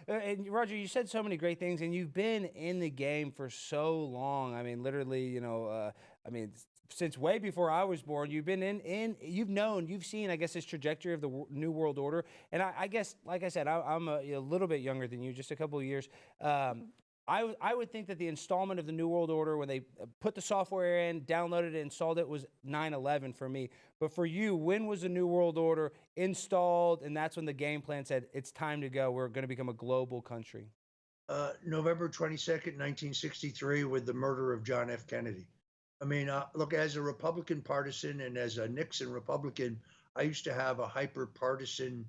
And Roger, you said so many great things, and you've been in the game for so long. I mean, literally, I mean, since way before I was born, you've been you've known, you've seen, I guess, this trajectory of the New World Order. And I guess, like I said, I'm a little bit younger than you, just a couple of years. I would think that the installment of the New World Order, when they put the software in, downloaded it, installed it, was 9/11 for me. But for you, when was the New World Order installed, and that's when the game plan said, it's time to go, we're going to become a global country? November 22nd, 1963, with the murder of John F. Kennedy. I mean, look, as a Republican partisan and as a Nixon Republican, I used to have a hyper partisan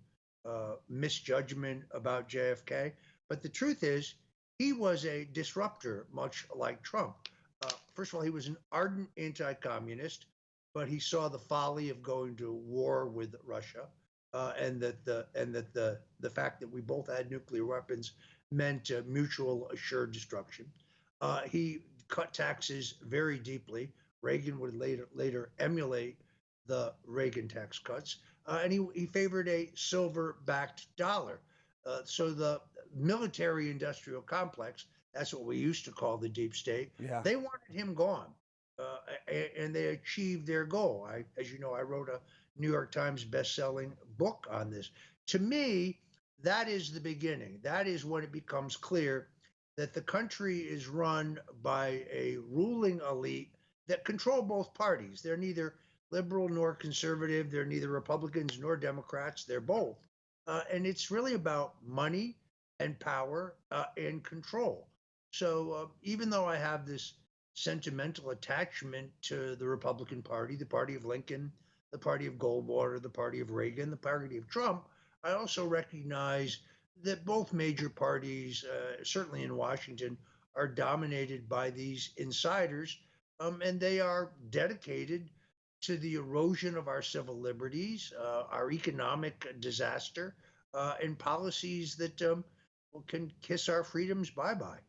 misjudgment about JFK. But the truth is, he was a disruptor, much like Trump. First of all, he was an ardent anti communist, but he saw the folly of going to war with Russia. And that the fact that we both had nuclear weapons meant mutual assured destruction. He cut taxes very deeply. Reagan would later emulate the Reagan tax cuts, and he favored a silver-backed dollar. So the military-industrial complex, that's what we used to call the deep state, Yeah. they wanted him gone, and they achieved their goal. As you know, I wrote a New York Times best-selling book on this. To me, that is the beginning. That is when it becomes clear that the country is run by a ruling elite that control both parties. They're neither liberal nor conservative. They're neither Republicans nor Democrats. They're both. And it's really about money and power and control. So even though I have this sentimental attachment to the Republican Party, the party of Lincoln, the party of Goldwater, the party of Reagan, the party of Trump, I also recognize that both major parties, certainly in Washington, are dominated by these insiders, and they are dedicated to the erosion of our civil liberties, our economic disaster, and policies that can kiss our freedoms bye-bye.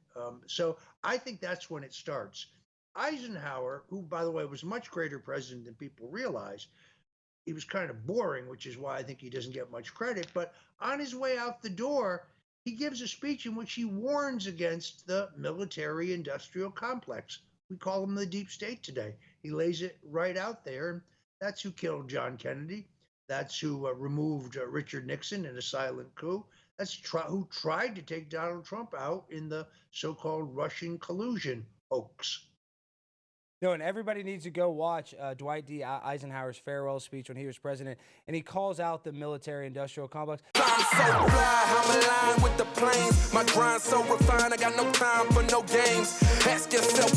So I think that's when it starts. Eisenhower, who, by the way, was a much greater president than people realize, he was kind of boring, which is why I think he doesn't get much credit. But on his way out the door, he gives a speech in which he warns against the military industrial complex. We call them the deep state today. He lays it right out there. And that's who killed John Kennedy. That's who removed Richard Nixon in a silent coup. That's who tried to take Donald Trump out in the so-called Russian collusion hoax. No, and everybody needs to go watch Dwight D. Eisenhower's farewell speech when he was president, and he calls out the military-industrial complex. I'm so fly, I'm aligned with the planes. My grind so refined, I got no time for no games. Ask yourself why.